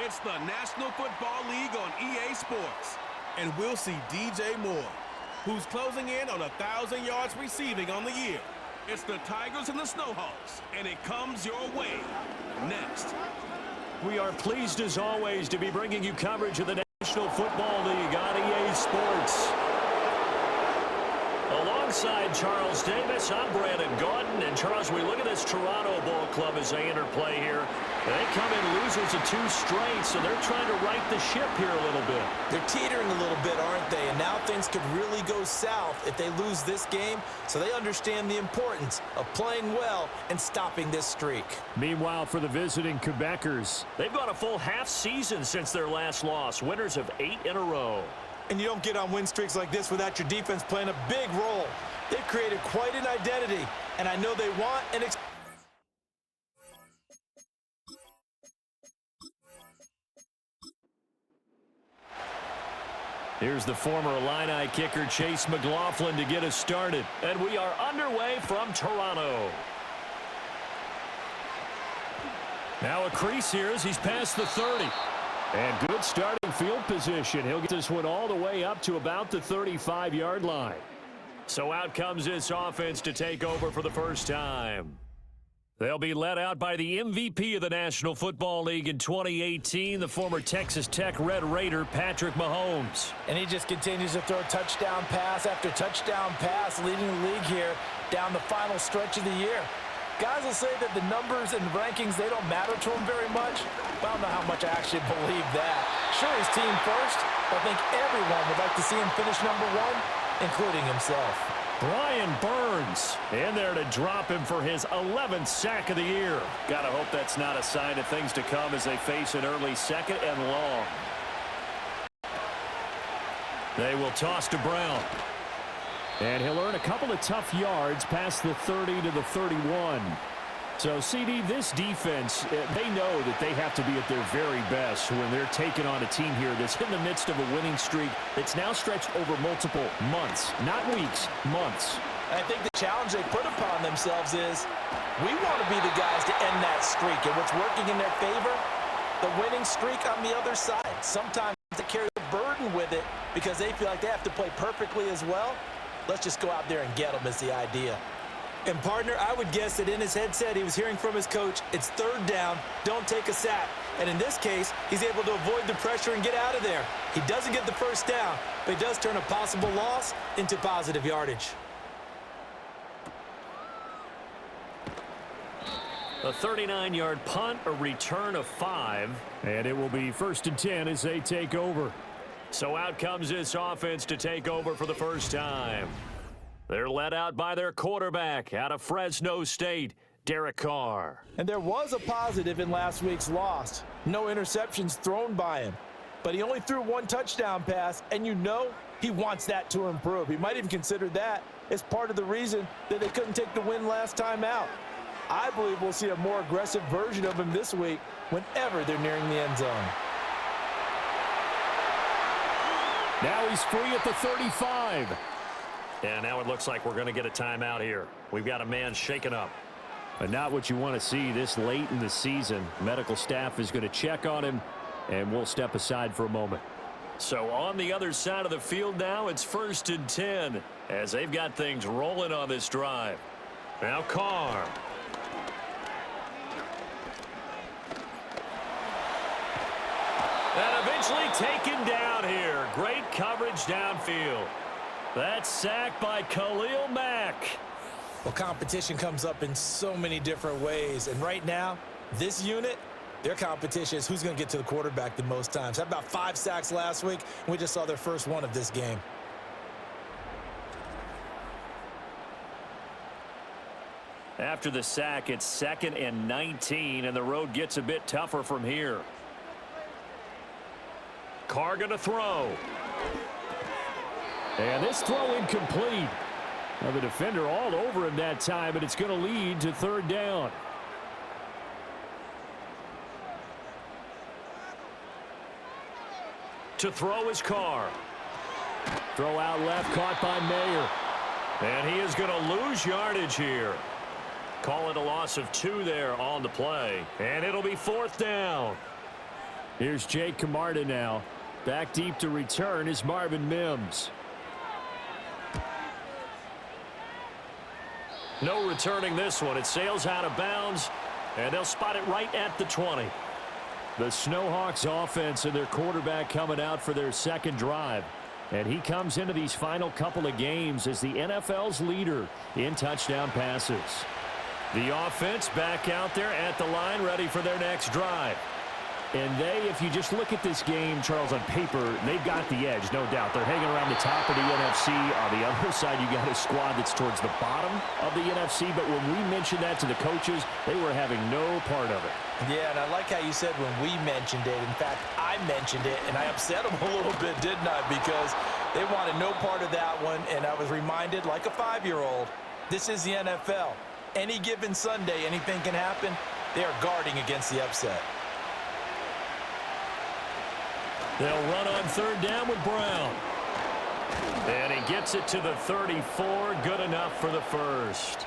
It's the National Football League on EA Sports. And we'll see DJ Moore, who's closing in on 1,000 yards receiving on the year. It's the Tigers and the Snowhawks, and it comes your way next. We are pleased, as always, to be bringing you coverage of the National Football League on EA Sports. Alongside Charles Davis, I'm Brandon Gaudin. And Charles, we look at this Toronto Ball Club as they enter play here. They come in losers of 2 straight, so they're trying to right the ship here a little bit. They're teetering a little bit, aren't they? And now things could really go south if they lose this game, so they understand the importance of playing well and stopping this streak. Meanwhile, for the visiting Quebecers, they've gone a full half season since their last loss, winners of 8 in a row. And you don't get on win streaks like this without your defense playing a big role. They've created quite an identity, and I know they want and expect. Here's the former Illini kicker Chase McLaughlin to get us started. And we are underway from Toronto. Now a crease here as he's past the 30. And good starting field position. He'll get this one all the way up to about the 35-yard line. So out comes this offense to take over for the first time. They'll be led out by the MVP of the National Football League in 2018, the former Texas Tech Red Raider, Patrick Mahomes. And he just continues to throw touchdown pass after touchdown pass, leading the league here down the final stretch of the year. Guys will say that the numbers and rankings, they don't matter to him very much, but I don't know how much I actually believe that. Sure, he's team first, but I think everyone would like to see him finish number 1, including himself. Brian Burns in there to drop him for his 11th sack of the year. Gotta hope that's not a sign of things to come as they face an early second and long. They will toss to Brown. And he'll earn a couple of tough yards past the 30 to the 31. So, CD, this defense, they know that they have to be at their very best when they're taking on a team here that's in the midst of a winning streak that's now stretched over multiple months, not weeks, months. I think the challenge they put upon themselves is, we want to be the guys to end that streak. And what's working in their favor? The winning streak on the other side. Sometimes they carry the burden with it because they feel like they have to play perfectly as well. Let's just go out there and get them is the idea. And, partner, I would guess that in his headset he was hearing from his coach, it's 3rd down, don't take a sack. And in this case, he's able to avoid the pressure and get out of there. He doesn't get the first down, but he does turn a possible loss into positive yardage. A 39-yard punt, a return of 5. And it will be 1st and 10 as they take over. So out comes this offense to take over for the first time. They're led out by their quarterback out of Fresno State, Derek Carr. And there was a positive in last week's loss. No interceptions thrown by him. But he only threw 1 touchdown pass, and you know he wants that to improve. He might even consider that as part of the reason that they couldn't take the win last time out. I believe we'll see a more aggressive version of him this week whenever they're nearing the end zone. Now he's free at the 35. And now it looks like we're going to get a timeout here. We've got a man shaken up. But not what you want to see this late in the season. Medical staff is going to check on him, and we'll step aside for a moment. So on the other side of the field now, it's 1st and 10 as they've got things rolling on this drive. Now Carr. And eventually taken down here. Great coverage downfield. That's sacked by Khalil Mack. Well, competition comes up in so many different ways. And right now, this unit, their competition is who's going to get to the quarterback the most times. Had about 5 sacks last week, and we just saw their first one of this game. After the sack, it's 2nd and 19, and the road gets a bit tougher from here. Carr going to throw. And this throw incomplete. Now the defender all over him that time, and it's going to lead to 3rd down. To throw is Carr. Throw out left, caught by Mayer. And he is going to lose yardage here. Call it a loss of 2 there on the play. And it'll be 4th down. Here's Jake Camarda now. Back deep to return is Marvin Mims. No returning this one. It sails out of bounds, and they'll spot it right at the 20. The Snowhawks offense and their quarterback coming out for their second drive. And he comes into these final couple of games as the NFL's leader in touchdown passes. The offense back out there at the line, ready for their next drive. And if you just look at this game, Charles, on paper, they've got the edge, no doubt. They're hanging around the top of the NFC. On the other side, you got a squad that's towards the bottom of the NFC. But when we mentioned that to the coaches, they were having no part of it. Yeah, and I like how you said when we mentioned it. In fact, I mentioned it, and I upset them a little bit, didn't I? Because they wanted no part of that one, and I was reminded, like a 5-year-old, this is the NFL. Any given Sunday, anything can happen. They are guarding against the upset. They'll run on third down with Brown. And he gets it to the 34. Good enough for the first.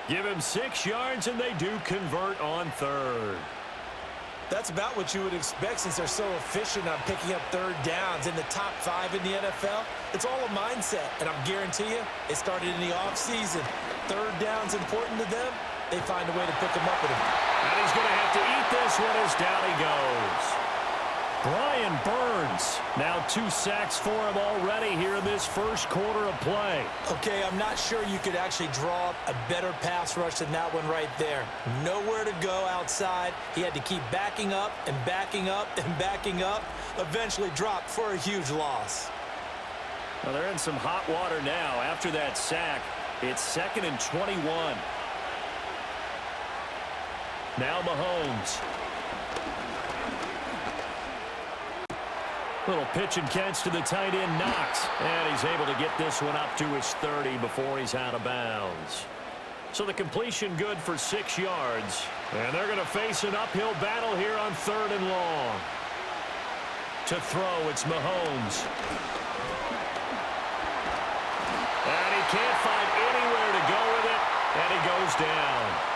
Give him 6 yards, and they do convert on third. That's about what you would expect since they're so efficient on picking up third downs in the top 5 in the NFL. It's all a mindset, and I'll guarantee you it started in the offseason. Third down's important to them. They find a way to pick them up with him. And he's going to have to eat this one as down he goes. Brian Burns, now 2 sacks for him already here in this first quarter of play. Okay, I'm not sure you could actually draw up a better pass rush than that one right there. Nowhere to go outside. He had to keep backing up and backing up and backing up. Eventually dropped for a huge loss. Well, they're in some hot water now. After that sack, it's 2nd and 21. Now Mahomes. Little pitch and catch to the tight end, Knox. And he's able to get this one up to his 30 before he's out of bounds. So the completion good for 6 yards. And they're going to face an uphill battle here on 3rd and long. To throw, it's Mahomes. And he can't find anywhere to go with it. And he goes down.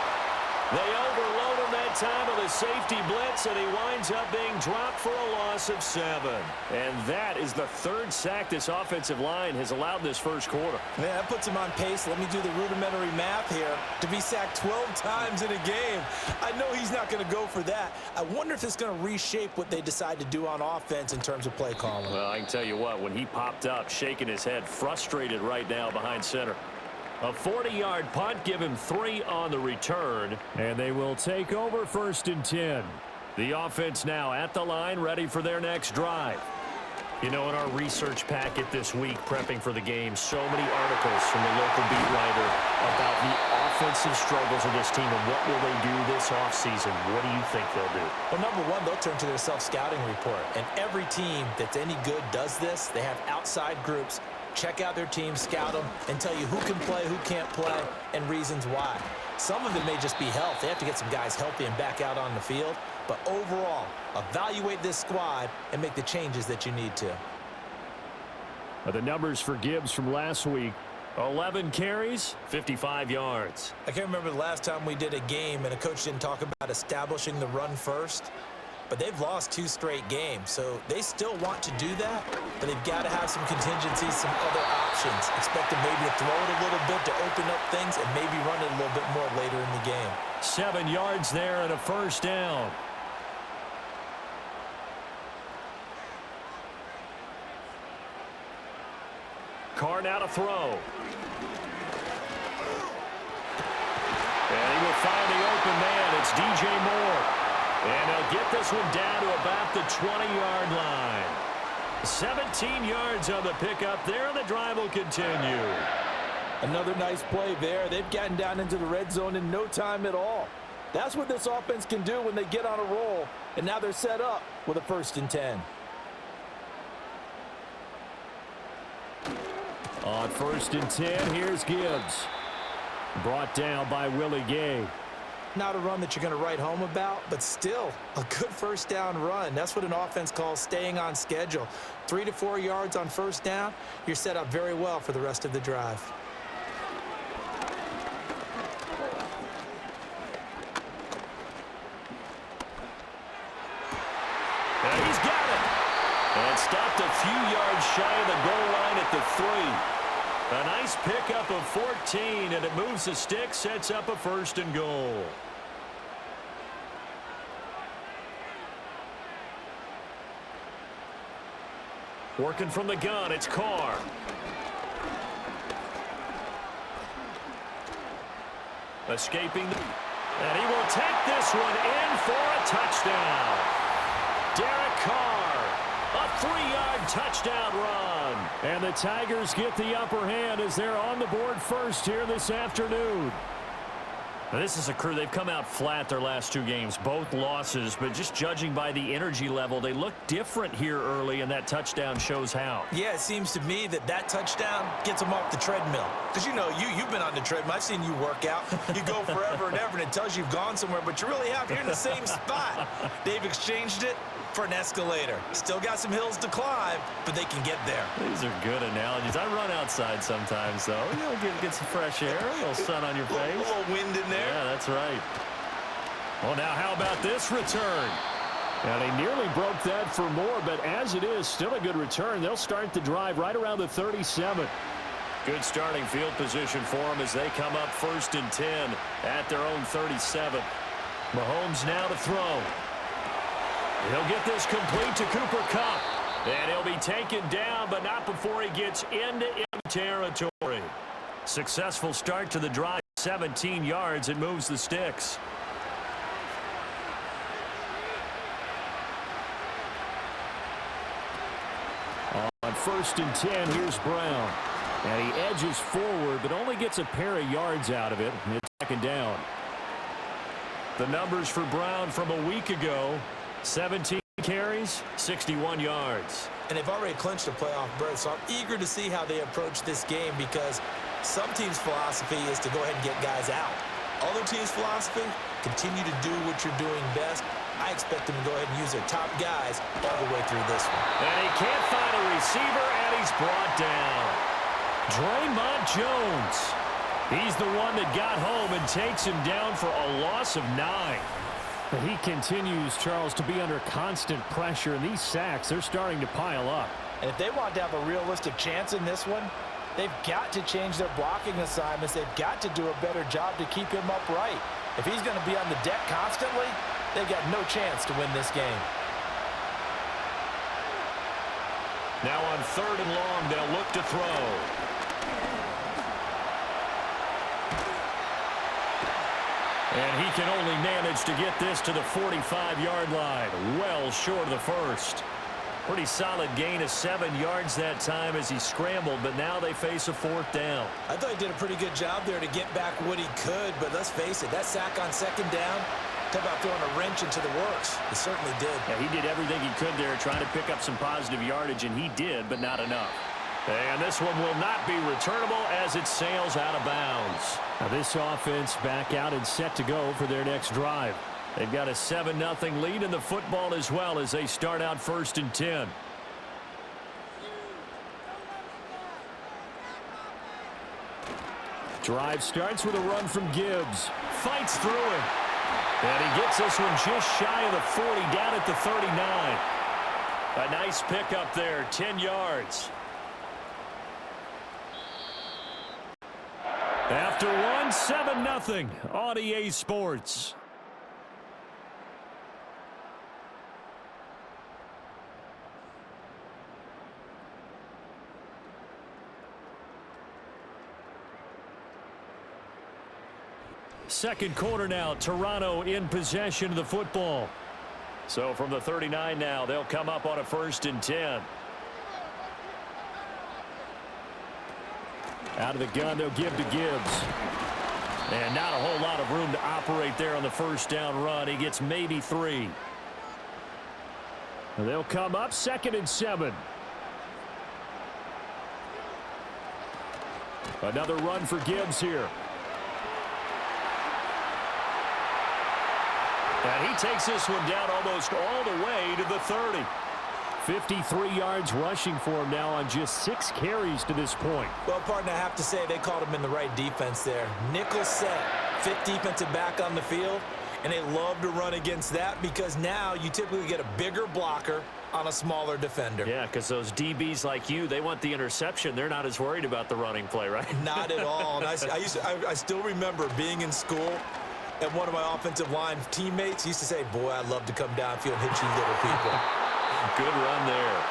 They overload him that time with a safety blitz, and he winds up being dropped for a loss of 7. And that is the 3rd sack this offensive line has allowed this first quarter. Man, that puts him on pace. Let me do the rudimentary math here. To be sacked 12 times in a game. I know he's not going to go for that. I wonder if it's going to reshape what they decide to do on offense in terms of play calling. Well, I can tell you what, when he popped up, shaking his head, frustrated right now behind center. A 40-yard punt, give him 3 on the return, and they will take over 1st and 10. The offense now at the line, ready for their next drive. You know, in our research packet this week, prepping for the game, so many articles from the local beat writer about the offensive struggles of this team and what will they do this offseason. What do you think they'll do? Well, number one, they'll turn to their self-scouting report, and every team that's any good does this. They have outside groups. Check out their team, scout them, and tell you who can play, who can't play, and reasons why. Some of it may just be health. They have to get some guys healthy and back out on the field. But overall, evaluate this squad and make the changes that you need to. The numbers for Gibbs from last week, 11 carries, 55 yards. I can't remember the last time we did a game and a coach didn't talk about establishing the run first. But they've lost 2 straight games, so they still want to do that, but they've got to have some contingencies, some other options. Expect them maybe to throw it a little bit to open up things and maybe run it a little bit more later in the game. 7 yards there and a 1st down. Carr now to throw. And he will find the open man. It's DJ Moore. And he'll get this one down to about the 20-yard line. 17 yards on the pickup there, and the drive will continue. Another nice play there. They've gotten down into the red zone in no time at all. That's what this offense can do when they get on a roll. And now they're set up with a 1st and 10. On 1st and 10, here's Gibbs. Brought down by Willie Gay. Not a run that you're going to write home about, but still a good 1st down run. That's what an offense calls staying on schedule. 3 to 4 yards on 1st down, you're set up very well for the rest of the drive. And he's got it. And stopped a few yards shy of the goal line at the 3. A nice pickup of 14, and it moves the stick, sets up a 1st and goal. Working from the gun, it's Carr. Escaping, and he will take this one in for a touchdown. Derek Carr, a 3-yard touchdown run. And the Tigers get the upper hand as they're on the board first here this afternoon. Now, this is a crew, they've come out flat their last 2 games, both losses, but just judging by the energy level, they look different here early, and that touchdown shows how. Yeah, it seems to me that touchdown gets them off the treadmill. Because, you know, you've been on the treadmill. I've seen you work out. You go forever and ever, and it tells you you've gone somewhere, but you really have. You're in the same spot. They've exchanged it for an escalator. Still got some hills to climb, but they can get there. These are good analogies. I run outside sometimes, though. You know, get some fresh air, a little sun on your face. A little wind in there. Yeah, that's right. Well, now how about this return? Now, they nearly broke that for more, but as it is, still a good return. They'll start the drive right around the 37. Good starting field position for them as they come up 1st and 10 at their own 37. Mahomes now to throw. He'll get this complete to Cooper Kupp. And he'll be taken down, but not before he gets into enemy territory. Successful start to the drive, 17 yards. It moves the sticks. On 1st and 10, here's Brown. And he edges forward, but only gets a pair of yards out of it. And it's 2nd down. The numbers for Brown from a week ago: 17 carries, 61 yards. And they've already clinched a playoff berth, so I'm eager to see how they approach this game, because some teams' philosophy is to go ahead and get guys out. Other teams' philosophy, continue to do what you're doing best. I expect them to go ahead and use their top guys all the way through this one. And he can't find a receiver, and he's brought down. Draymond Jones. He's the one that got home and takes him down for a loss of 9. But he continues, Charles, to be under constant pressure, and these sacks, they're starting to pile up. And if they want to have a realistic chance in this one, they've got to change their blocking assignments. They've got to do a better job to keep him upright. If he's going to be on the deck constantly, they've got no chance to win this game. Now on 3rd and long, they'll look to throw. And he can only manage to get this to the 45-yard line, well short of the 1st. Pretty solid gain of 7 yards that time as he scrambled, but now they face a 4th down. I thought he did a pretty good job there to get back what he could, but let's face it, that sack on 2nd down, talk about throwing a wrench into the works. He certainly did. Yeah, he did everything he could there, trying to pick up some positive yardage, and he did, but not enough. And this one will not be returnable as it sails out of bounds. Now this offense back out and set to go for their next drive. They've got a 7-0 lead in the football as well as they start out 1st and 10. Drive starts with a run from Gibbs. Fights through it. And he gets this one just shy of the 40, down at the 39. A nice pickup there, 10 yards. After one, 7-0 on EA Sports. Second quarter now, Toronto in possession of the football. So from the 39 now, they'll come up on a 1st and 10. Out of the gun, they'll give to Gibbs. And not a whole lot of room to operate there on the 1st down run. He gets maybe 3. And they'll come up 2nd and 7. Another run for Gibbs here. And he takes this one down almost all the way to the 30. 53 yards rushing for him now on just 6 carries to this point. Well, partner, I have to say they called him in the right defense there. Nickel set, 5th defensive back on the field. And they love to run against that because now you typically get a bigger blocker on a smaller defender. Yeah, because those DBs like you, they want the interception. They're not as worried about the running play, right? Not at all. And I still remember being in school, and one of my offensive line teammates used to say, boy, I'd love to come downfield and hit you little people. Good run there.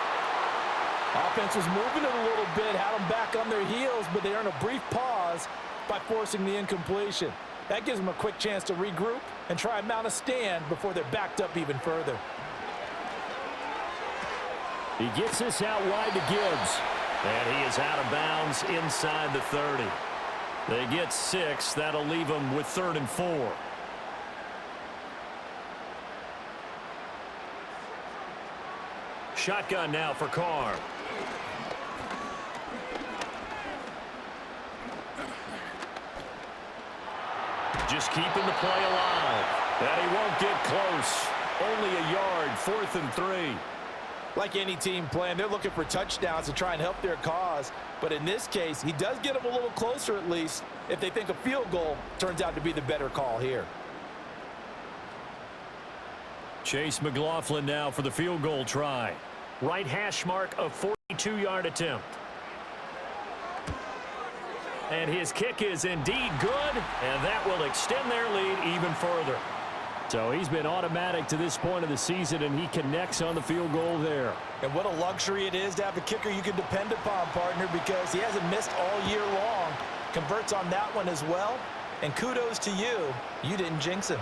Offense was moving it a little bit, had them back on their heels, but they earned a brief pause by forcing the incompletion. That gives them a quick chance to regroup and try and mount a stand before they're backed up even further. He gets this out wide to Gibbs. And he is out of bounds inside the 30. They get 6. That'll leave them with 3rd and 4. Shotgun now for Carr. Just keeping the play alive. And he won't get close. Only a yard, 4th and 3. Like any team playing, they're looking for touchdowns to try and help their cause. But in this case, he does get them a little closer at least if they think a field goal turns out to be the better call here. Chase McLaughlin now for the field goal try. Right hash mark, a 42-yard attempt. And his kick is indeed good, and that will extend their lead even further. So he's been automatic to this point of the season, and he connects on the field goal there. And what a luxury it is to have a kicker you can depend upon, partner, because he hasn't missed all year long. Converts on that one as well. And kudos to you. You didn't jinx him.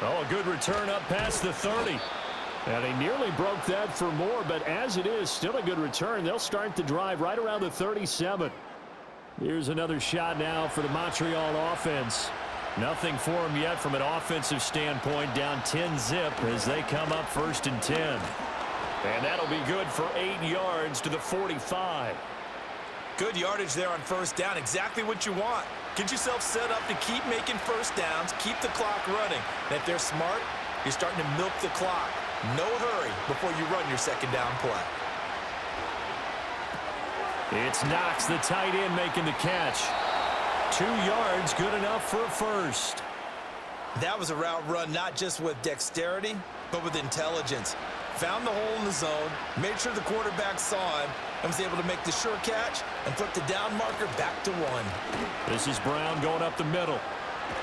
Oh, a good return up past the 30. And he nearly broke that for more, but as it is, still a good return. They'll start the drive right around the 37. Here's another shot now for the Montreal offense. Nothing for them yet from an offensive standpoint, down 10-zip as they come up 1st and 10. And that'll be good for 8 yards to the 45. Good yardage there on 1st down, exactly what you want. Get yourself set up to keep making 1st downs, keep the clock running. And if they're smart, you're starting to milk the clock. No hurry before you run your 2nd down play. It's Knox, the tight end, making the catch. 2 yards, good enough for a first. That was a route run not just with dexterity, but with intelligence. Found the hole in the zone, made sure the quarterback saw him, and was able to make the sure catch and flip the down marker back to 1. This is Brown going up the middle.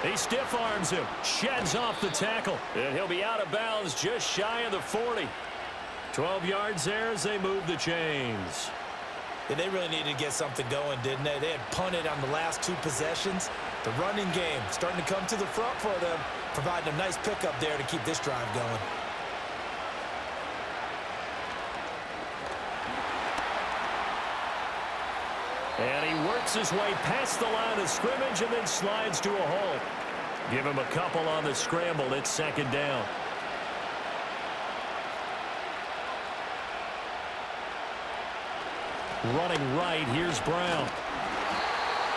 He stiff arms him, sheds off the tackle, and he'll be out of bounds just shy of the 40. 12 yards there as they move the chains. Yeah, they really needed to get something going, didn't they? They had punted on the last 2 possessions. The running game starting to come to the front for them, providing a nice pickup there to keep this drive going. And he works his way past the line of scrimmage and then slides to a hole. Give him a couple on the scramble. It's 2nd down. Running right, here's Brown.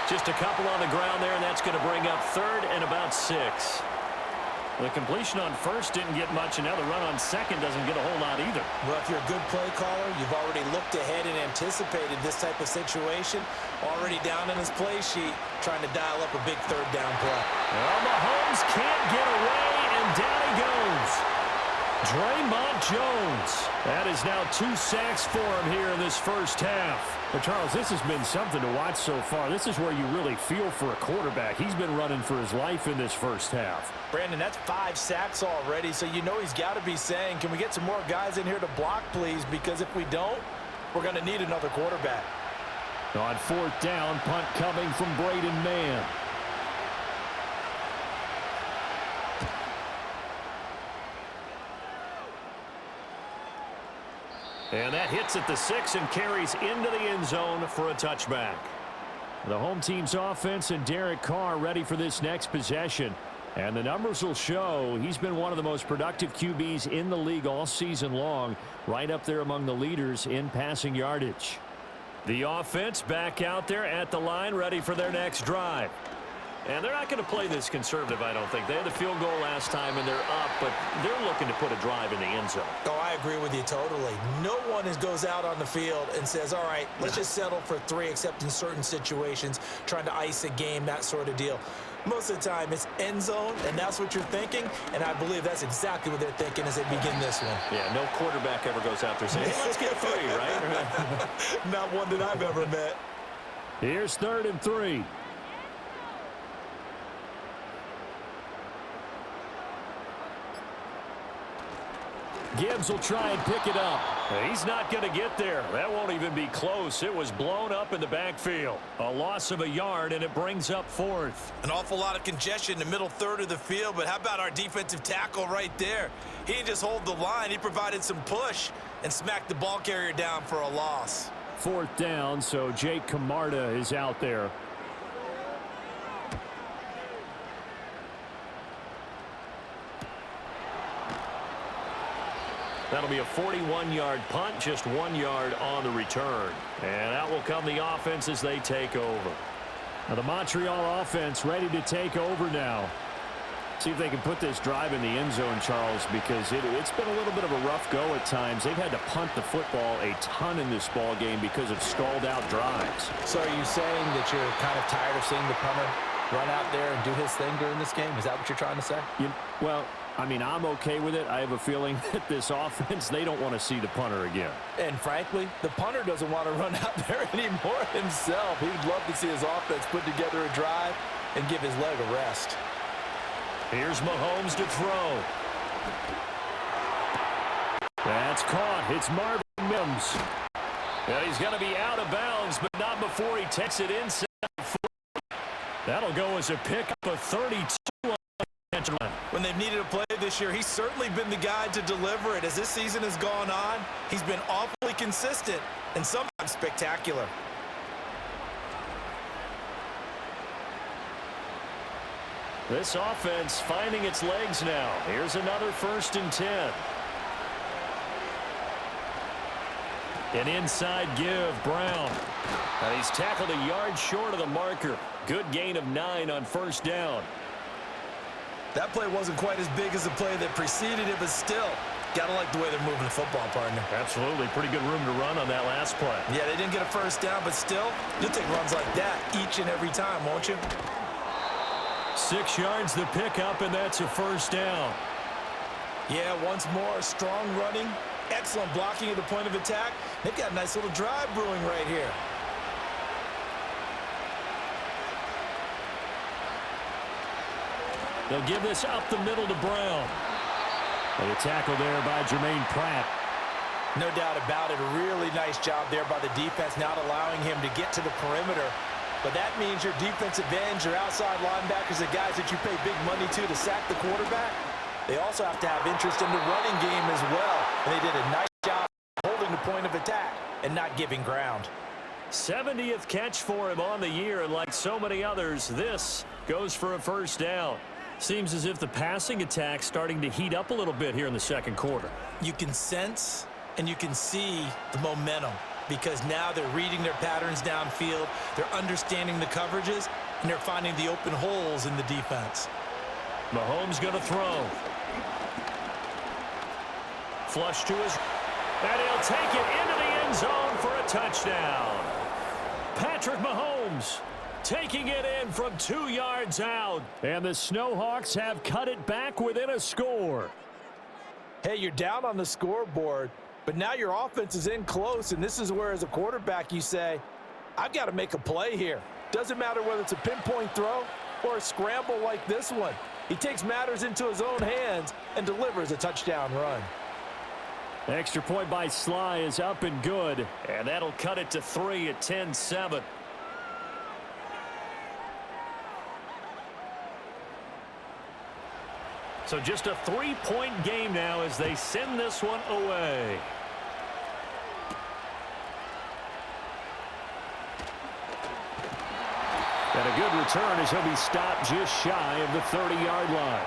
Just a couple on the ground there, and that's going to bring up 3rd and about 6. The completion on 1st didn't get much, and now the run on 2nd doesn't get a whole lot either. Well, if you're a good play caller, you've already looked ahead and anticipated this type of situation. Already down in his play sheet, trying to dial up a big 3rd down play. Well, Mahomes can't get away, and down he goes. Draymond Jones. That is now 2 sacks for him here in this 1st half. But, Charles, this has been something to watch so far. This is where you really feel for a quarterback. He's been running for his life in this 1st half. Brandon, that's 5 sacks already, so you know he's got to be saying, can we get some more guys in here to block, please? Because if we don't, we're going to need another quarterback. On 4th down, punt coming from Braden Mann. And that hits at the 6 and carries into the end zone for a touchback. The home team's offense and Derek Carr ready for this next possession. And the numbers will show he's been one of the most productive QBs in the league all season long, right up there among the leaders in passing yardage. The offense back out there at the line, ready for their next drive. And they're not going to play this conservative, I don't think. They had the field goal last time, and they're up, but they're looking to put a drive in the end zone. Oh, I agree with you totally. No one goes out on the field and says, all right, let's just settle for 3, except in certain situations, trying to ice a game, that sort of deal. Most of the time, it's end zone, and that's what you're thinking, and I believe that's exactly what they're thinking as they begin this one. Yeah, no quarterback ever goes out there saying, hey, let's get 3, right? Not one that I've ever met. Here's 3rd and 3. Gibbs will try and pick it up. He's not going to get there. That won't even be close. It was blown up in the backfield. A loss of a yard, and it brings up 4th. An awful lot of congestion in the middle third of the field, but how about our defensive tackle right there? He didn't just hold the line. He provided some push and smacked the ball carrier down for a loss. 4th down, so Jake Camarda is out there. That'll be a 41-yard punt, just 1 yard on the return. And out will come the offense as they take over. Now the Montreal offense ready to take over now. See if they can put this drive in the end zone, Charles, because it's been a little bit of a rough go at times. They've had to punt the football a ton in this ball game because of stalled-out drives. So are you saying that you're kind of tired of seeing the punter run out there and do his thing during this game? Is that what you're trying to say? Well, I mean, I'm okay with it. I have a feeling that this offense, they don't want to see the punter again. And frankly, the punter doesn't want to run out there anymore himself. He would love to see his offense put together a drive and give his leg a rest. Here's Mahomes to throw. That's caught. It's Marvin Mims. And he's going to be out of bounds, but not before he takes it inside. That'll go as a pickup of 32. When they've needed a play this year, he's certainly been the guy to deliver it. As this season has gone on, he's been awfully consistent and sometimes spectacular. This offense finding its legs now. Here's another 1st and 10. An inside give, Brown. And he's tackled a yard short of the marker. Good gain of 9 on 1st down. That play wasn't quite as big as the play that preceded it, but still, gotta like the way they're moving the football, partner. Absolutely. Pretty good room to run on that last play. Yeah, they didn't get a 1st down, but still, you'll take runs like that each and every time, won't you? 6 yards the pickup, and that's a 1st down. Yeah, once more, strong running, excellent blocking at the point of attack. They've got a nice little drive brewing right here. They'll give this up the middle to Brown. And a tackle there by Jermaine Pratt. No doubt about it. A really nice job there by the defense, not allowing him to get to the perimeter. But that means your defensive ends, your outside linebackers, the guys that you pay big money to sack the quarterback, they also have to have interest in the running game as well. And they did a nice job holding the point of attack and not giving ground. 70th catch for him on the year, and like so many others, this goes for a 1st down. Seems as if the passing attack's starting to heat up a little bit here in the 2nd quarter. You can sense and you can see the momentum because now they're reading their patterns downfield, they're understanding the coverages, and they're finding the open holes in the defense. Mahomes going to throw. Flush to his... And he'll take it into the end zone for a touchdown. Patrick Mahomes taking it in from 2 yards out. And the Snowhawks have cut it back within a score. Hey, you're down on the scoreboard, but now your offense is in close, and this is where, as a quarterback, you say, I've got to make a play here. Doesn't matter whether it's a pinpoint throw or a scramble like this one. He takes matters into his own hands and delivers a touchdown run. Extra point by Sly is up and good. And that'll cut it to 3 at 10-7. So just a 3-point game now as they send this one away. And a good return as he'll be stopped just shy of the 30-yard line.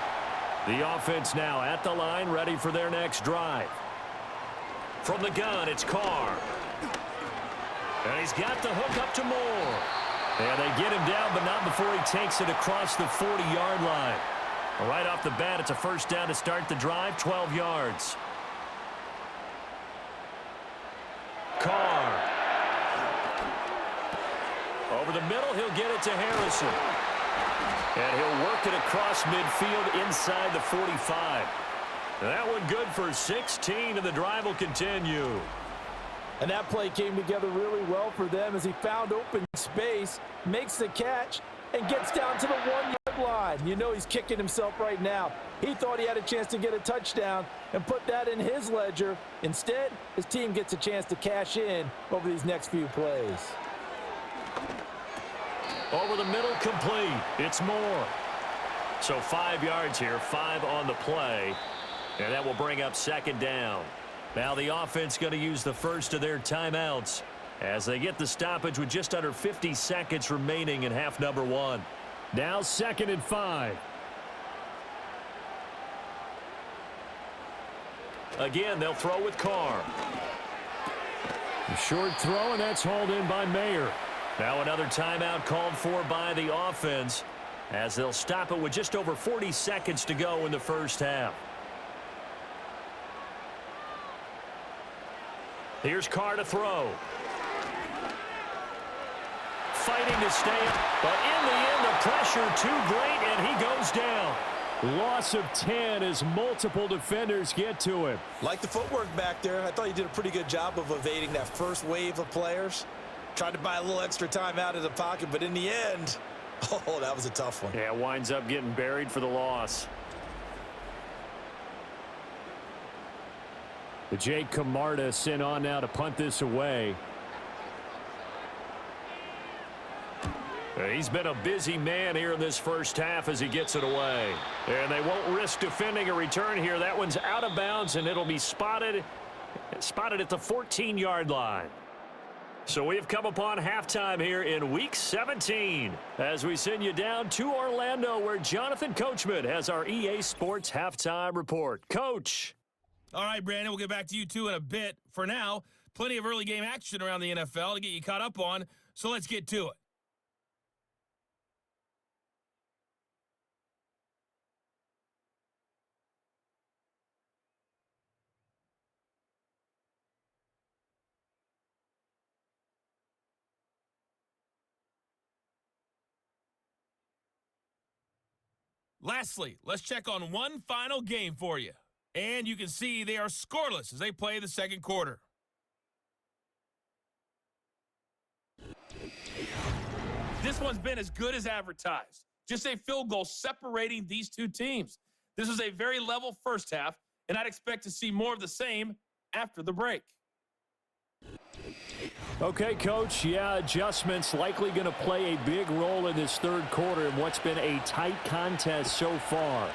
The offense now at the line, ready for their next drive. From the gun, it's Carr. And he's got the hook up to Moore. And they get him down, but not before he takes it across the 40-yard line. Right off the bat, it's a 1st down to start the drive, 12 yards. Carr. Over the middle, he'll get it to Harrison. And he'll work it across midfield inside the 45. That one good for 16, and the drive will continue. And that play came together really well for them as he found open space, makes the catch, and gets down to the 1-yard line. You know he's kicking himself right now. He thought he had a chance to get a touchdown and put that in his ledger. Instead, his team gets a chance to cash in over these next few plays. Over the middle, complete. It's Moore. So 5 yards here, 5 on the play. And that will bring up second down. Now the offense going to use the first of their timeouts as they get the stoppage with just under 50 seconds remaining in half number 1. Now 2nd and 5. Again, they'll throw with Carr. A short throw, and that's hauled in by Mayer. Now another timeout called for by the offense as they'll stop it with just over 40 seconds to go in the first half. Here's Carr to throw. Fighting to stay up, but in the end, the pressure too great, and he goes down. Loss of 10 as multiple defenders get to him. Like the footwork back there, I thought he did a pretty good job of evading that first wave of players. Tried to buy a little extra time out of the pocket, but in the end, oh, that was a tough one. Yeah, winds up getting buried for the loss. The Jake Camarda sent on now to punt this away. He's been a busy man here in this first half as he gets it away. And they won't risk defending a return here. That one's out of bounds, and it'll be spotted at the 14-yard line. So we have come upon halftime here in Week 17 as we send you down to Orlando where Jonathan Coachman has our EA Sports Halftime Report. Coach. All right, Brandon, we'll get back to you two in a bit. For now, plenty of early game action around the NFL to get you caught up on, so let's get to it. Lastly, let's check on one final game for you. And you can see they are scoreless as they play the second quarter. This one's been as good as advertised. Just a field goal separating these two teams. This was a very level first half, and I'd expect to see more of the same after the break. Okay, Coach, yeah, adjustments likely going to play a big role in this third quarter in what's been a tight contest so far.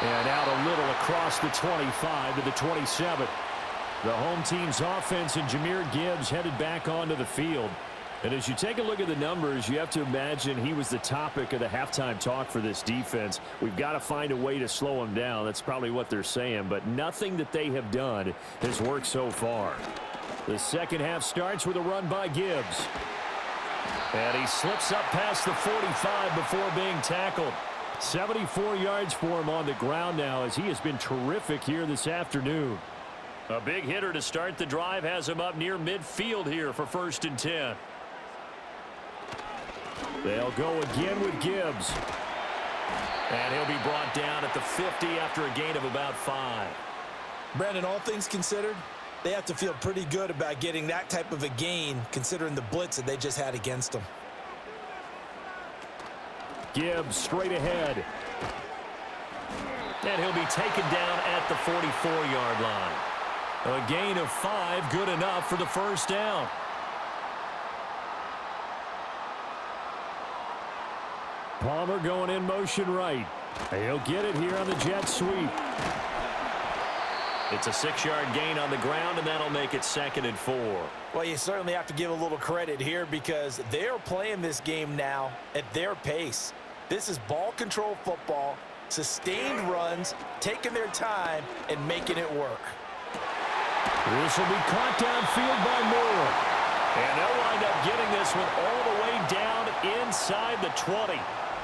And out a little across the 25 to the 27. The home team's offense and Jahmyr Gibbs headed back onto the field. And as you take a look at the numbers, you have to imagine he was the topic of the halftime talk for this defense. We've got to find a way to slow him down. That's probably what they're saying. But nothing that they have done has worked so far. The second half starts with a run by Gibbs. And he slips up past the 45 before being tackled. 74 yards for him on the ground now as he has been terrific here this afternoon. A big hitter to start the drive has him up near midfield here for 1st and 10. They'll go again with Gibbs. And he'll be brought down at the 50 after a gain of about 5. Brandon, all things considered, they have to feel pretty good about getting that type of a gain considering the blitz that they just had against them. Gibbs straight ahead. And he'll be taken down at the 44-yard line. A gain of 5, good enough for the first down. Palmer going in motion right. He'll get it here on the jet sweep. It's a 6-yard gain on the ground, and that'll make it 2nd and 4. Well, you certainly have to give a little credit here because they're playing this game now at their pace. This is ball control football, sustained runs, taking their time, and making it work. This will be caught downfield by Moore. And they'll wind up getting this one all the way down inside the 20.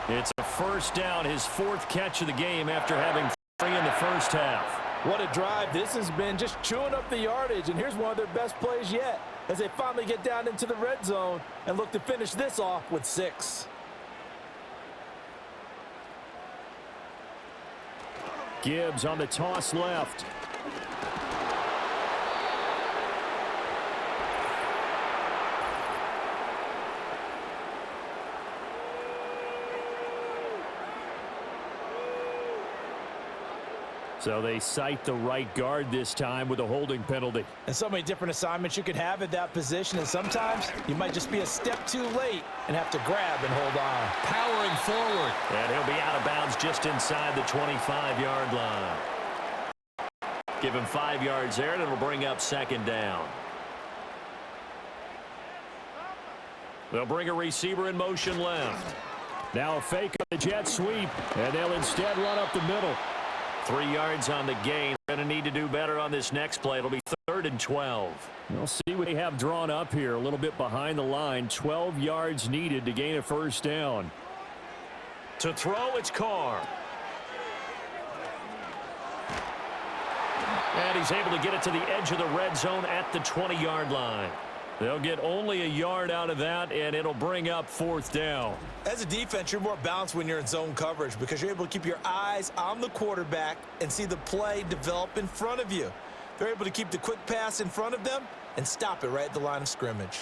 It's a first down, his 4th catch of the game after having 3 in the first half. What a drive this has been, just chewing up the yardage, and here's one of their best plays yet as they finally get down into the red zone and look to finish this off with 6. Gibbs on the toss left. So they cite the right guard this time with a holding penalty. And so many different assignments you could have at that position, and sometimes you might just be a step too late and have to grab and hold on. Powering forward. And he'll be out of bounds just inside the 25-yard line. Give him 5 yards there, and it'll bring up 2nd down. They'll bring a receiver in motion left. Now a fake on the jet sweep, and they'll instead run up the middle. 3 yards on the gain. Going to need to do better on this next play. It'll be 3rd and 12. We'll see what they have drawn up here. A little bit behind the line. 12 yards needed to gain a 1st down. To throw, it's Carr. And he's able to get it to the edge of the red zone at the 20-yard line. They'll get only a yard out of that, and it'll bring up 4th down. As a defense, you're more balanced when you're in zone coverage because you're able to keep your eyes on the quarterback and see the play develop in front of you. They're able to keep the quick pass in front of them and stop it right at the line of scrimmage.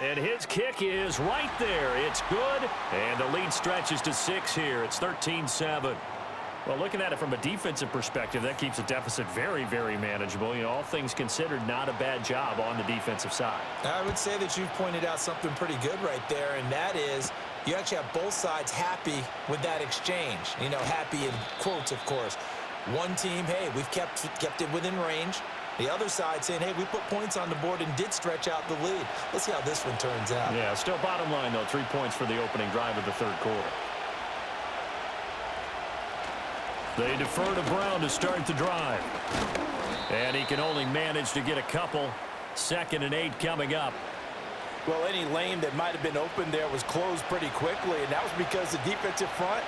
And his kick is right there. It's good, and the lead stretches to 6 here. It's 13-7. Well, looking at it from a defensive perspective, that keeps the deficit very, very manageable. You know, all things considered, not a bad job on the defensive side. I would say that you've pointed out something pretty good right there, and that is you actually have both sides happy with that exchange. You know, happy in quotes, of course. One team, hey, we've kept it within range. The other side saying, hey, we put points on the board and did stretch out the lead. Let's see how this one turns out. Yeah, still bottom line, though, 3 points for the opening drive of the 3rd quarter. They defer to Brown to start the drive. And he can only manage to get a couple. 2nd and 8 coming up. Well, any lane that might have been open there was closed pretty quickly, and that was because the defensive front,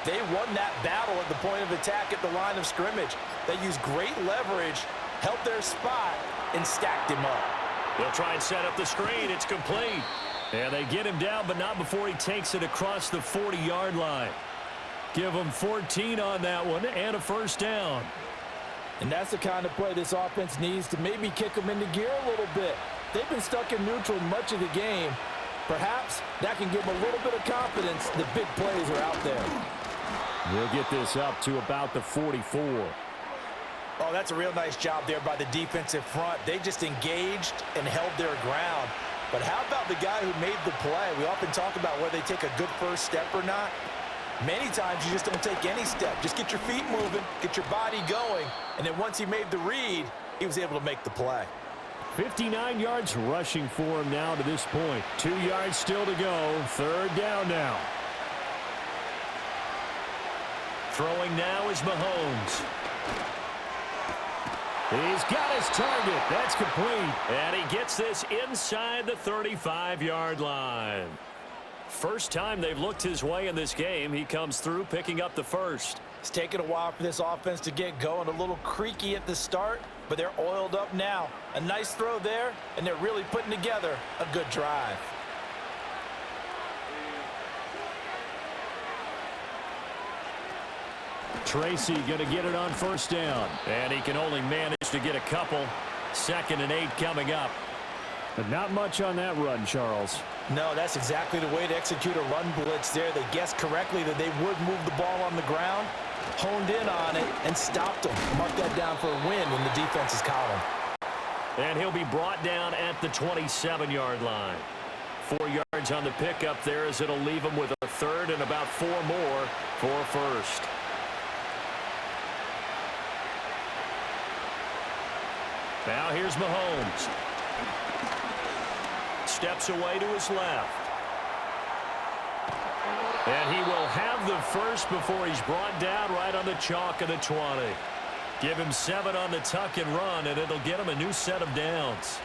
they won that battle at the point of attack at the line of scrimmage. They used great leverage, held their spot, and stacked him up. They'll try and set up the screen. It's complete. And they get him down, but not before he takes it across the 40-yard line. Give him 14 on that one and a 1st down. And that's the kind of play this offense needs to maybe kick them into gear a little bit. They've been stuck in neutral much of the game. Perhaps that can give them a little bit of confidence that big plays are out there. We'll get this up to about the 44. Oh, that's a real nice job there by the defensive front. They just engaged and held their ground. But how about the guy who made the play? We often talk about whether they take a good first step or not. Many times you just don't take any step. Just get your feet moving, get your body going, and then once he made the read, he was able to make the play. 59 yards rushing for him now to this point. 2 yards still to go. 3rd down now. Throwing now is Mahomes. He's got his target. That's complete. And he gets this inside the 35-yard line. First time they've looked his way in this game. He comes through picking up the 1st. It's taken a while for this offense to get going. A little creaky at the start, but they're oiled up now. A nice throw there, and they're really putting together a good drive. Tracy going to get it on 1st down. And he can only manage to get a couple. 2nd and 8 coming up. But not much on that run, Charles. No, that's exactly the way to execute a run blitz there. They guessed correctly that they would move the ball on the ground, honed in on it, and stopped them. Mark that down for a win in the defense's column. And he'll be brought down at the 27-yard line. 4 yards on the pickup there as it'll leave him with a 3rd and about 4 more for 1st. Now here's Mahomes. Steps away to his left. And he will have the 1st before he's brought down right on the chalk of the 20. Give him 7 on the tuck and run, and it'll get him a new set of downs.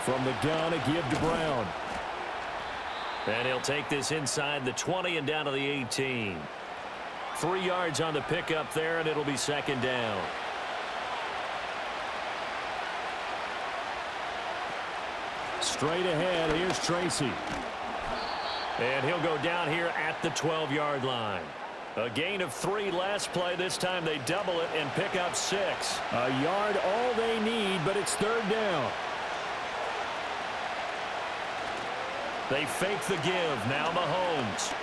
From the gun, a give to Brown. And he'll take this inside the 20 and down to the 18. 3 yards on the pickup there, and it'll be second down. Straight ahead, here's Tracy. And he'll go down here at the 12-yard line. A gain of 3 last play. This time they double it and pick up 6. A yard all they need, but it's third down. They fake the give. Now Mahomes.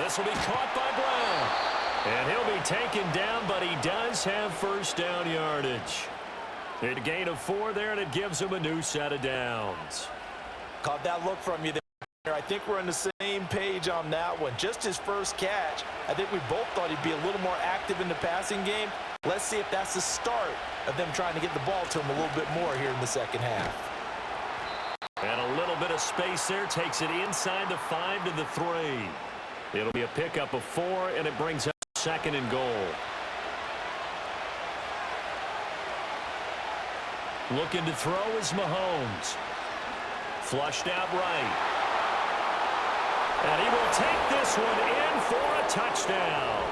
This will be caught by Brown. And he'll be taken down, but he does have first down yardage. A gain of 4 there, and it gives him a new set of downs. Caught that look from you there. I think we're on the same page on that one. Just his first catch, I think we both thought he'd be a little more active in the passing game. Let's see if that's the start of them trying to get the ball to him a little bit more here in the second half. And a little bit of space there. Takes it inside the 5 to the 3. It'll be a pickup of 4, and it brings up second and goal. Looking to throw is Mahomes. Flushed out right. And he will take this one in for a touchdown.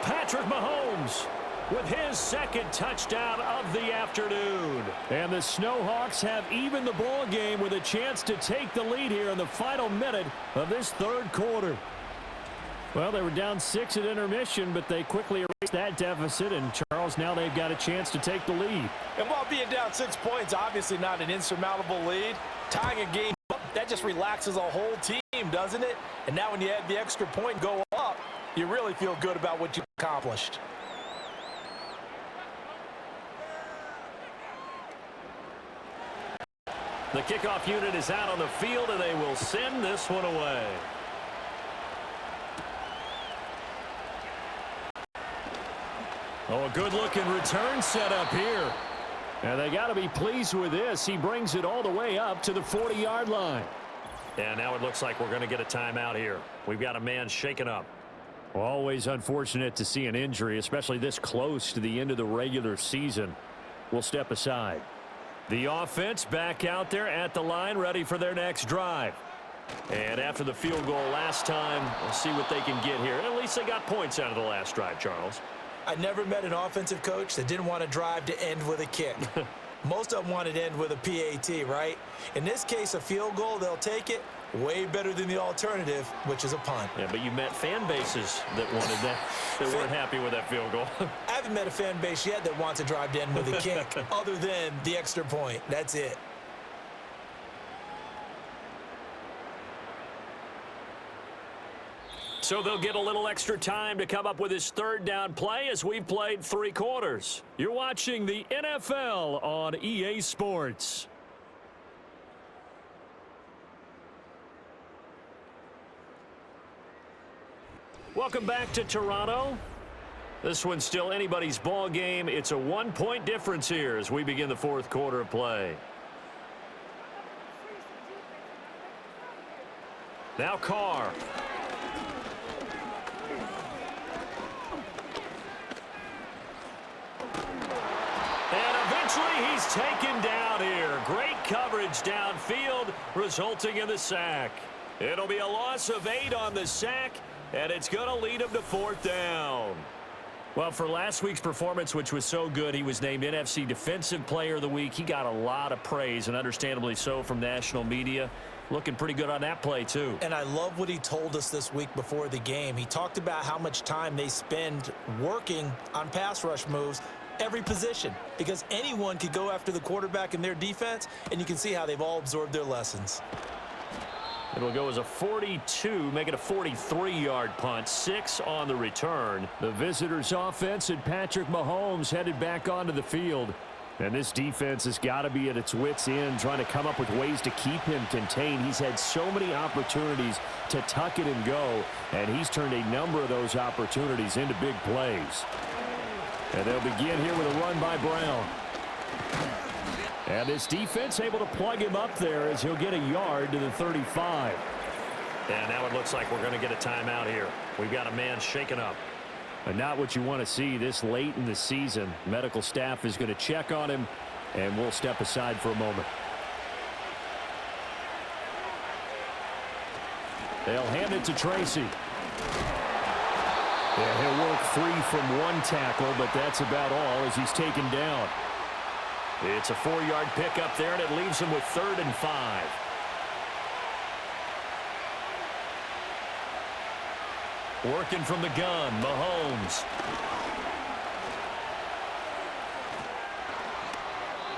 Patrick Mahomes with his second touchdown of the afternoon. And the Snowhawks have evened the ball game with a chance to take the lead here in the final minute of this third quarter. Well, they were down 6 at intermission, but they quickly erased that deficit, and Charles, now they've got a chance to take the lead. And while being down 6 points, obviously not an insurmountable lead, tying a game up, that just relaxes a whole team, doesn't it? And now when you add the extra point and go up, you really feel good about what you accomplished. The kickoff unit is out on the field, and they will send this one away. Oh, a good-looking return set up here. And they got to be pleased with this. He brings it all the way up to the 40-yard line. And now it looks like we're going to get a timeout here. We've got a man shaken up. Always unfortunate to see an injury, especially this close to the end of the regular season. We'll step aside. The offense back out there at the line, ready for their next drive. And after the field goal last time, we'll see what they can get here. At least they got points out of the last drive, Charles. I never met an offensive coach that didn't want to drive to end with a kick. Most of them wanted to end with a PAT, right? In this case, a field goal, they'll take it. Way better than the alternative, which is a punt. Yeah, but you met fan bases that wanted that, that weren't happy with that field goal. I haven't met a fan base yet that wants to drive to end with a kick, other than the extra point. That's it. So they'll get a little extra time to come up with his third down play as we've played 3 quarters. You're watching the NFL on EA Sports. Welcome back to Toronto. This one's still anybody's ball game. It's a 1-point difference here as we begin the 4th quarter of play. Now Carr. He's taken down here. Great coverage downfield, resulting in the sack. It'll be a loss of 8 on the sack, and it's going to lead him to 4th down. Well, for last week's performance, which was so good, he was named NFC Defensive Player of the Week. He got a lot of praise, and understandably so, from national media. Looking pretty good on that play, too. And I love what he told us this week before the game. He talked about how much time they spend working on pass rush moves, every position, because anyone could go after the quarterback in their defense, and you can see how they've all absorbed their lessons. It'll go as a 42, make it a 43-yard punt, 6 on the return. The visitors' offense and Patrick Mahomes headed back onto the field. And this defense has got to be at its wits' end, trying to come up with ways to keep him contained. He's had so many opportunities to tuck it and go, and he's turned a number of those opportunities into big plays. And they'll begin here with a run by Brown. And this defense able to plug him up there as he'll get a yard to the 35. And now it looks like we're going to get a timeout here. We've got a man shaken up. And not what you want to see this late in the season. Medical staff is going to check on him, And we'll step aside for a moment. They'll hand it to Tracy. Yeah, he'll work 3 from 1 tackle, but that's about all as he's taken down. It's a 4-yard pickup there, and it leaves him with 3rd and 5. Working from the gun, Mahomes.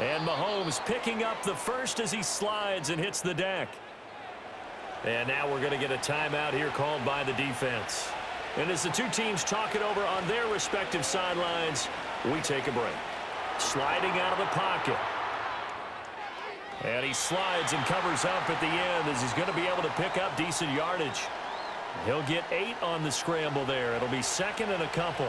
And Mahomes picking up the first as he slides and hits the deck. And now we're going to get a timeout here called by the defense. And as the two teams talk it over on their respective sidelines, we take a break. Sliding out of the pocket. And he slides and covers up at the end as he's going to be able to pick up decent yardage. He'll get 8 on the scramble there. It'll be 2nd and a couple.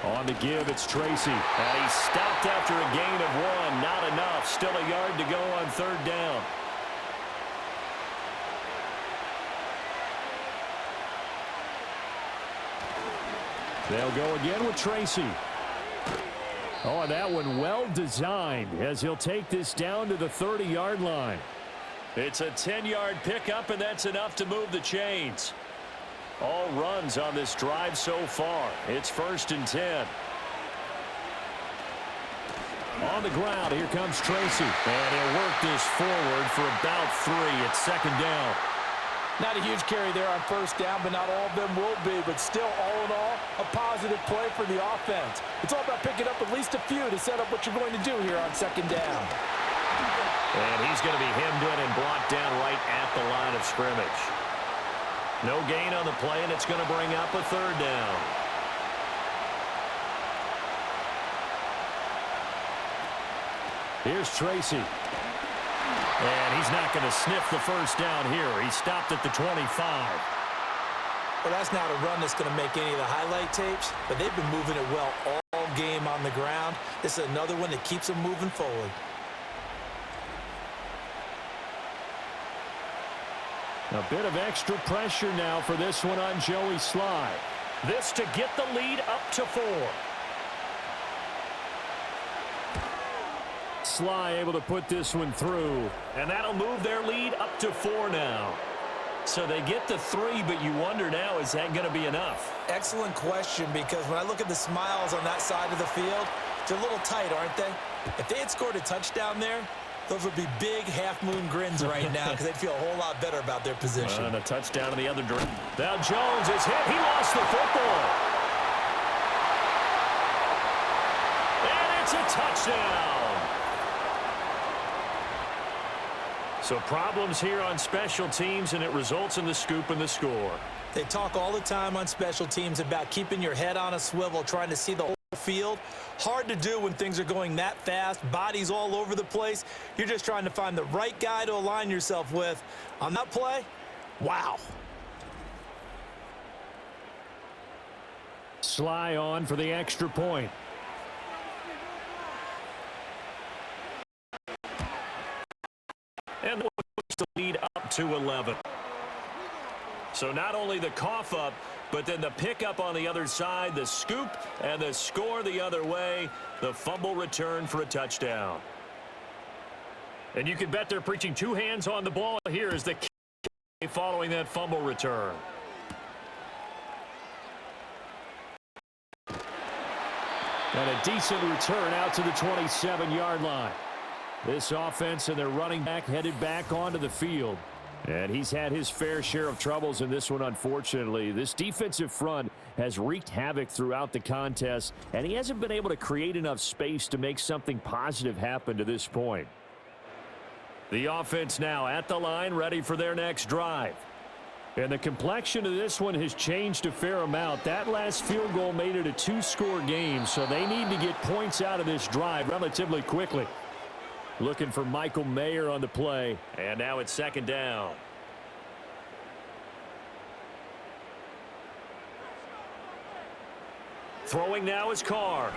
On the give, it's Tracy. And he stopped after a gain of 1. Not enough. Still a yard to go on 3rd down. They'll go again with Tracy. Oh, and that one well designed as he'll take this down to the 30-yard line. It's a 10-yard pickup, and that's enough to move the chains. All runs on this drive so far. It's 1st and 10. On the ground, here comes Tracy. And he'll work this forward for about 3. It's 2nd down. Not a huge carry there on 1st down, but not all of them will be. But still, all in all, a positive play for the offense. It's all about picking up at least a few to set up what you're going to do here on 2nd down. And he's going to be hemmed in and brought down right at the line of scrimmage. No gain on the play, and it's going to bring up a 3rd down. Here's Tracy. And he's not going to sniff the 1st down here. He stopped at the 25. Well, that's not a run that's going to make any of the highlight tapes, but they've been moving it well all game on the ground. This is another one that keeps them moving forward. A bit of extra pressure now for this one on Joey Sly. This to get the lead up to 4. Sly able to put this one through. And that'll move their lead up to 4 now. So they get the 3, but you wonder now, is that going to be enough? Excellent question, because when I look at the smiles on that side of the field, they're a little tight, aren't they? If they had scored a touchdown there, those would be big half-moon grins right now because they'd feel a whole lot better about their position. And a touchdown in the other direction. Now Jones is hit. He lost the football. And it's a touchdown. So problems here on special teams, and it results in the scoop and the score. They talk all the time on special teams about keeping your head on a swivel, trying to see the whole field. Hard to do when things are going that fast, bodies all over the place. You're just trying to find the right guy to align yourself with. On that play, wow. Sly on for the extra point. And the lead up to 11. So not only the cough up, but then the pickup on the other side, the scoop, and the score the other way, the fumble return for a touchdown. And you can bet they're preaching 2 hands on the ball here as the kick following that fumble return. And a decent return out to the 27-yard line. This offense and their running back headed back onto the field. And he's had his fair share of troubles in this one, unfortunately. This defensive front has wreaked havoc throughout the contest, and he hasn't been able to create enough space to make something positive happen to this point. The offense now at the line, ready for their next drive. And the complexion of this one has changed a fair amount. That last field goal made it a 2-score game, so they need to get points out of this drive relatively quickly. Looking for Michael Mayer on the play. And now it's 2nd down. Throwing now is Carr.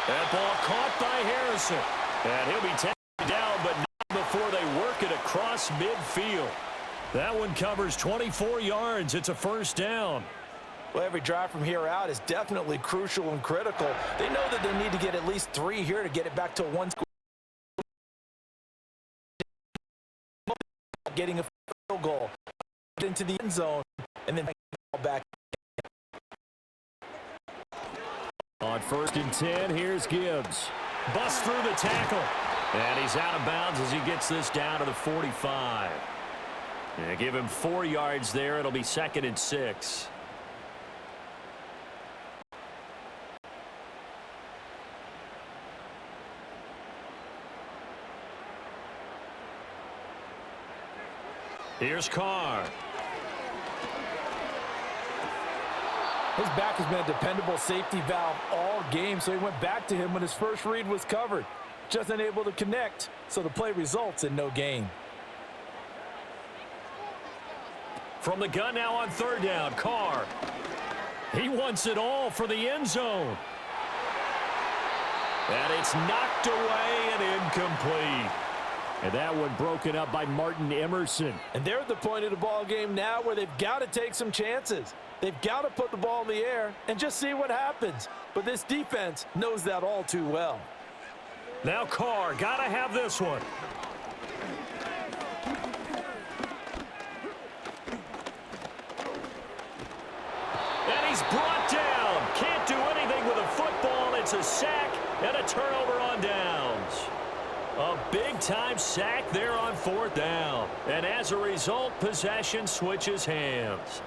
That ball caught by Harrison. And he'll be taken down, but not before they work it across midfield. That one covers 24 yards. It's a first down. Well, every drive from here out is definitely crucial and critical. They know that they need to get at least 3 here to get it back to a one-score. Getting a field goal into the end zone and then back. On 1st and 10, here's Gibbs. Busts through the tackle. And he's out of bounds as he gets this down to the 45. Yeah, give him 4 yards there. It'll be 2nd and 6. Here's Carr. His back has been a dependable safety valve all game, so he went back to him when his first read was covered. Just unable to connect, so the play results in no gain. From the gun now on 3rd down, Carr. He wants it all for the end zone. And it's knocked away and incomplete. And that one broken up by Martin Emerson. And they're at the point of the ball game now where they've got to take some chances. They've got to put the ball in the air and just see what happens. But this defense knows that all too well. Now Carr, got to have this one. And he's brought down. Can't do anything with a football. It's a sack and a turnover on downs. A big-time sack there on 4th down. And as a result, possession switches hands.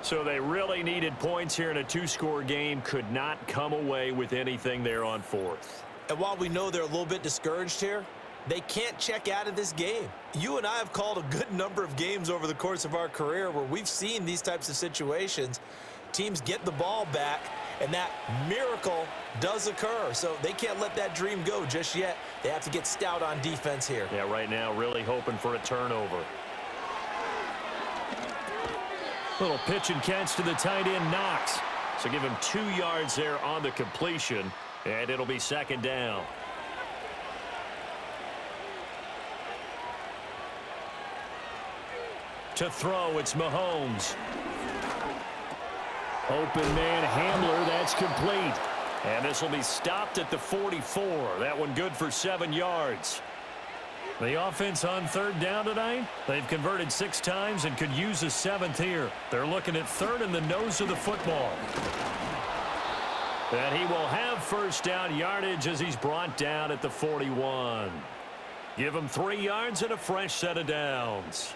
So they really needed points here in a 2-score game. Could not come away with anything there on 4th. And while we know they're a little bit discouraged here, they can't check out of this game. You and I have called a good number of games over the course of our career where we've seen these types of situations. Teams get the ball back, and that miracle does occur. So they can't let that dream go just yet. They have to get stout on defense here. Yeah, right now really hoping for a turnover. Little pitch and catch to the tight end, Knox. So give him 2 yards there on the completion, and it'll be 2nd down. To throw, it's Mahomes. Open man Hamler, that's complete. And this will be stopped at the 44. That one good for 7 yards. The offense on 3rd down tonight, they've converted 6 times and could use a 7th here. They're looking at 3rd in the nose of the football. And he will have 1st down yardage as he's brought down at the 41. Give him 3 yards and a fresh set of downs.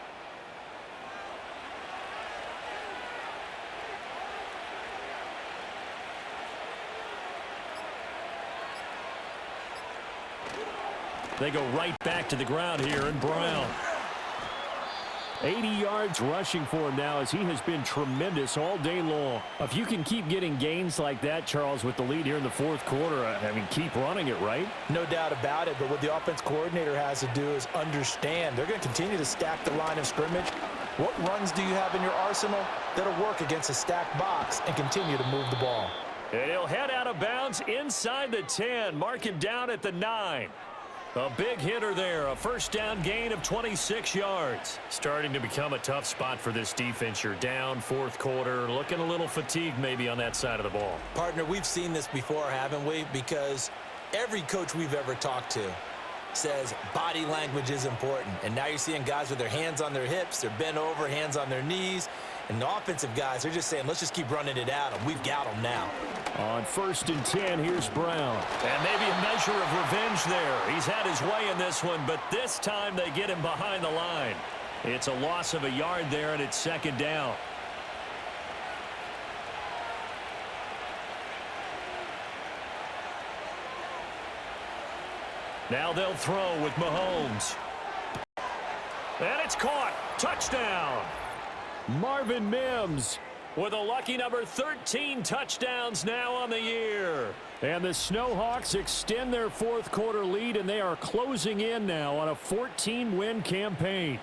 They go right back to the ground here, and Brown. 80 yards rushing for him now as he has been tremendous all day long. If you can keep getting gains like that, Charles, with the lead here in the 4th quarter, I mean, keep running it, right? No doubt about it, but what the offense coordinator has to do is understand. They're going to continue to stack the line of scrimmage. What runs do you have in your arsenal that'll work against a stacked box and continue to move the ball? And he'll head out of bounds inside the 10. Mark him down at the 9. A big hitter there, a 1st down gain of 26 yards. Starting to become a tough spot for this defense. You're down 4th quarter, looking a little fatigued maybe on that side of the ball. Partner, we've seen this before, haven't we? Because every coach we've ever talked to says body language is important. And now you're seeing guys with their hands on their hips, they're bent over, hands on their knees. And the offensive guys, they're just saying, let's just keep running it at them. We've got them now. On 1st and 10, here's Brown. And maybe a measure of revenge there. He's had his way in this one, but this time they get him behind the line. It's a loss of a yard there, and it's 2nd down. Now they'll throw with Mahomes. And it's caught. Touchdown. Marvin Mims with a lucky number 13 touchdowns now on the year. And the Snowhawks extend their 4th quarter lead, and they are closing in now on a 14-win campaign.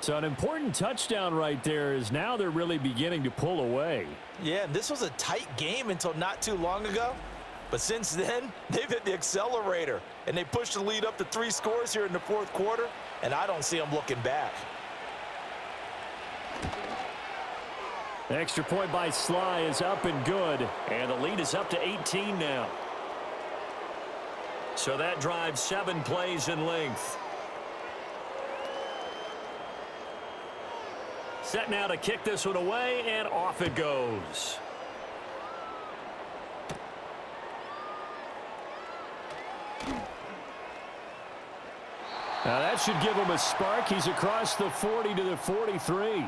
So an important touchdown right there is now they're really beginning to pull away. Yeah, this was a tight game until not too long ago. But since then, they've hit the accelerator, and they pushed the lead up to 3 scores here in the 4th quarter, and I don't see them looking back. Extra point by Sly is up and good. And the lead is up to 18 now. So that drives 7 plays in length. Set now to kick this one away, and off it goes. Now that should give him a spark. He's across the 40 to the 43.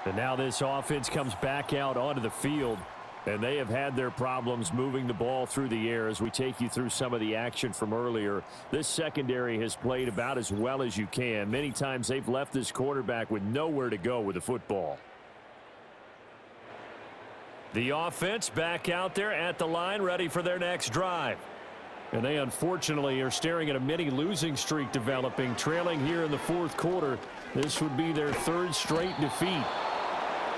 And now this offense comes back out onto the field. And they have had their problems moving the ball through the air as we take you through some of the action from earlier. This secondary has played about as well as you can. Many times they've left this quarterback with nowhere to go with the football. The offense back out there at the line, ready for their next drive. And they unfortunately are staring at a mini losing streak developing, trailing here in the fourth quarter. This would be their 3rd straight defeat.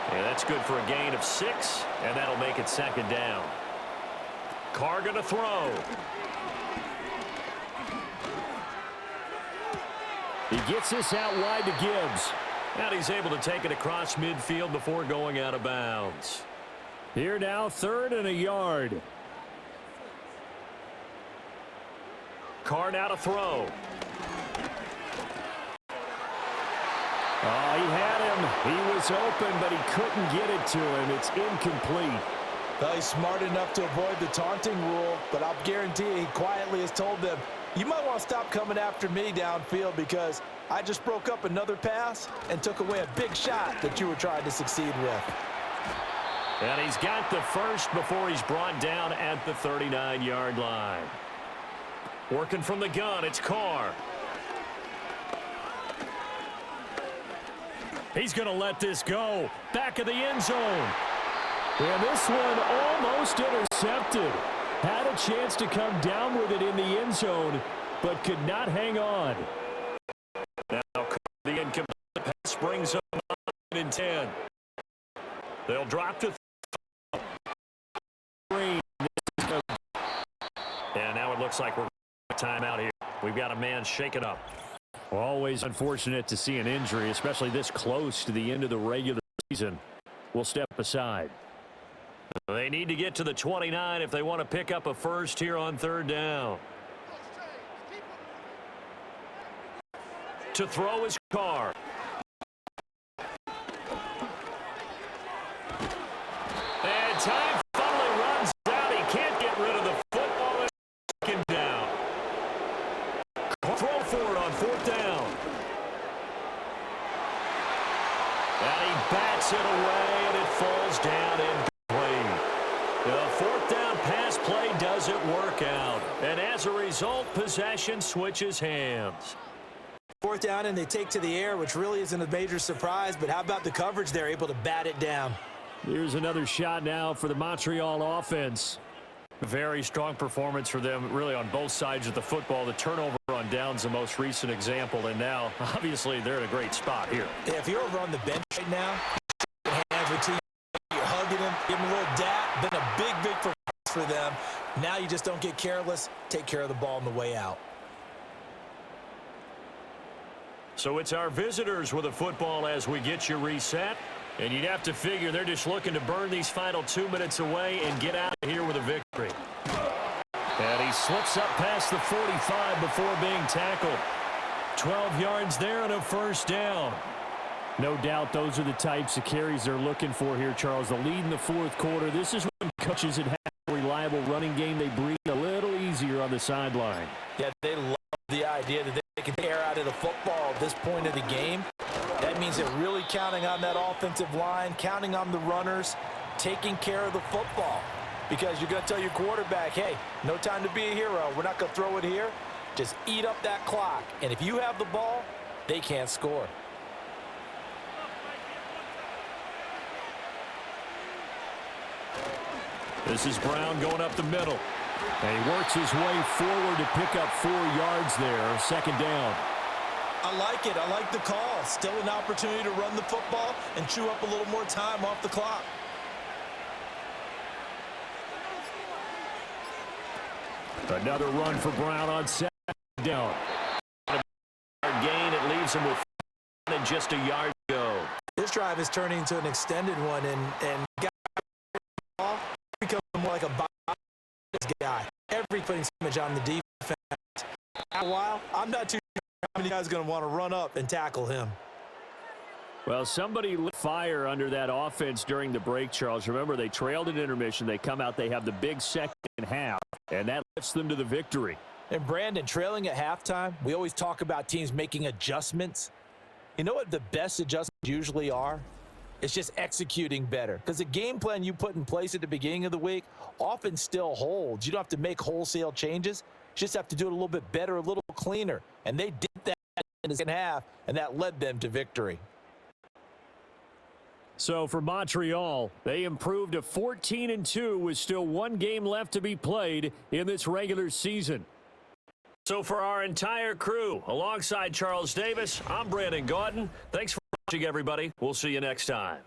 Yeah, that's good for a gain of 6, and that'll make it 2nd down. Carr going to throw. He gets this out wide to Gibbs. And he's able to take it across midfield before going out of bounds. Here now, 3rd and a yard. Carr now to throw. Oh, he had him. He was open, but he couldn't get it to him. It's incomplete. Well, he's smart enough to avoid the taunting rule, but I'll guarantee you he quietly has told them, you might want to stop coming after me downfield because I just broke up another pass and took away a big shot that you were trying to succeed with. And he's got the first before he's brought down at the 39-yard line. Working from the gun, it's Carr. He's going to let this go. Back of the end zone. And this one almost intercepted. Had a chance to come down with it in the end zone, but could not hang on. Now the incomplete pass brings up 9 and 10. They'll drop to 3. And now it looks like we're timeout here. We've got a man shaken up. Always unfortunate to see an injury, especially this close to the end of the regular season. We'll step aside. They need to get to the 29 if they want to pick up a first here on 3rd down. To throw his Carr. And time finally runs out. He can't get rid of the football. And second down. Throw for it on 4th down. And he bats it away, and it falls down incomplete. The 4th down pass play doesn't work out. And as a result, possession switches hands. 4th down, and they take to the air, which really isn't a major surprise, but how about the coverage? They're able to bat it down. Here's another shot now for the Montreal offense. Very strong performance for them, really, on both sides of the football. The turnover on downs the most recent example, and now, obviously, they're in a great spot here. Yeah, if you're over on the bench right now, hands with team, you're hugging him, give him a little dap. Been a big performance for them. Now you just don't get careless. Take care of the ball on the way out. So it's our visitors with the football as we get you reset. And you'd have to figure they're just looking to burn these final 2 minutes away and get out of here with a victory. And he slips up past the 45 before being tackled. 12 yards there and a 1st down. No doubt those are the types of carries they're looking for here, Charles. The lead in the 4th quarter. This is when coaches that have a reliable running game, they breathe a little easier on the sideline. Yeah, they love the idea that they can air out of the football at this point of the game. That means they're really counting on that offensive line, counting on the runners, taking care of the football. Because you're going to tell your quarterback, hey, no time to be a hero. We're not going to throw it here. Just eat up that clock. And if you have the ball, they can't score. This is Brown going up the middle. And he works his way forward to pick up 4 yards there. 2nd down. I like it. I like the call. Still an opportunity to run the football and chew up a little more time off the clock. Another run for Brown on 2nd down. Gain, it leaves him with just a yard to go. This drive is turning into an extended one, and guys become more like a guy. Every putting image on the defense. A while, I'm not too sure how many guys are going to want to run up and tackle him. Well, somebody lit fire under that offense during the break, Charles. Remember, they trailed at intermission. They come out, they have the big second half, and that lifts them to the victory. And Brandon, trailing at halftime, we always talk about teams making adjustments. You know what the best adjustments usually are? It's just executing better. Because the game plan you put in place at the beginning of the week often still holds. You don't have to make wholesale changes. You just have to do it a little bit better, a little cleaner. And they did that in the second half, and that led them to victory. So for Montreal, they improved to 14-2 with still one game left to be played in this regular season. So for our entire crew, alongside Charles Davis, I'm Brandon Gaudin. Thanks for watching, everybody. We'll see you next time.